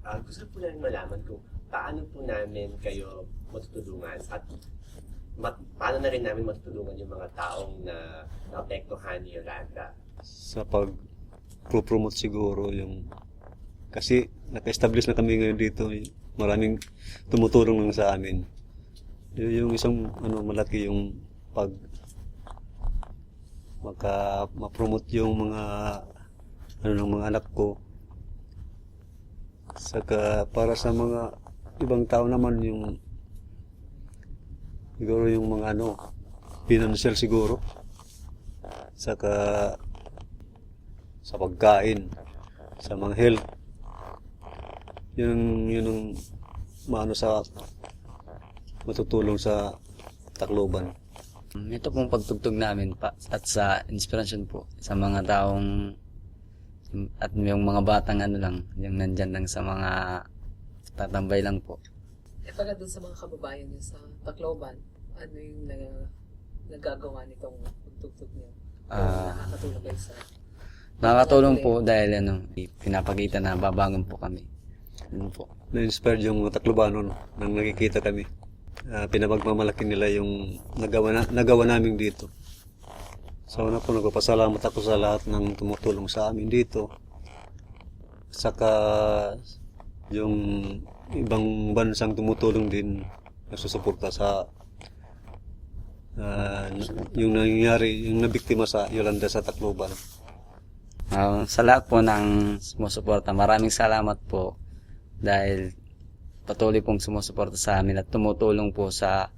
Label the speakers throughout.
Speaker 1: Gusto po namin malaman kung paano po namin kayo matutulungan at paano na rin namin matutulungan yung mga taong na naapektuhan ni Yolanda.
Speaker 2: Sa pag-promote siguro yung, kasi naka-establish na kami ngayon dito, maraming tumutulong lang sa amin. Yung isang malaki yung pag ma-promote yung mga ng mga anak ko. Saka para sa mga ibang tao naman yung siguro yung mga financial siguro. Saka sa pagkain, sa mga health. Yun ang sa matutulong sa Tacloban.
Speaker 3: Ito pong pagtugtog namin at sa inspirasyon po sa mga taong at yung mga batang yung nandyan lang sa mga tatambay lang po.
Speaker 4: Para dun sa mga kababayan niyo sa Tacloban, ano yung nagagawa nitong pagtugtog niyo? Nakakatulong kayo sa...
Speaker 3: Nakakatulong po dahil pinapakita na babangon po kami. Yun po.
Speaker 2: Na-inspired yung Taclobanon nang nakikita kami. Pinapagmamalaki nila yung nagawa namin dito. So una po, nagpapasalamat ako sa lahat ng tumutulong sa amin dito. Saka yung ibang bansang tumutulong din, nagsusuporta sa yung nangyayari, yung nabiktima sa Yolanda sa Tacloban.
Speaker 3: Sa lahat po ng sumusuporta, maraming salamat po dahil patuloy pong sumusuporta sa amin at tumutulong po sa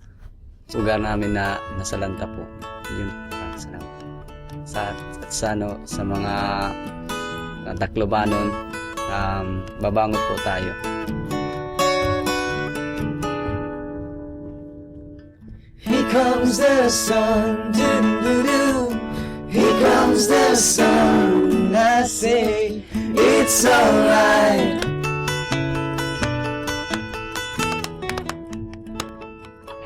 Speaker 3: lugar namin na nasalanta po. Yun, salamat. Sa mga Taclobanon, babangon po tayo.
Speaker 5: Here comes the sun, doo-doo-doo. Here comes the sun, I say it's alright.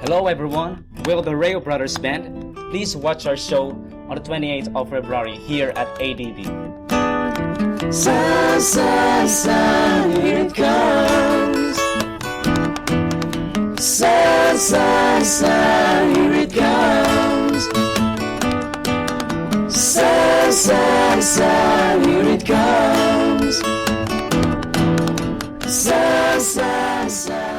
Speaker 6: Hello everyone, we're the Rayo Brothers Band. Please watch our show on the 28th of February here at ADD.
Speaker 5: Sun, sun, sun, here it comes. Sun, sun, sun, here it comes. Sun, sun, sun, here it comes. Sun, sun, sun.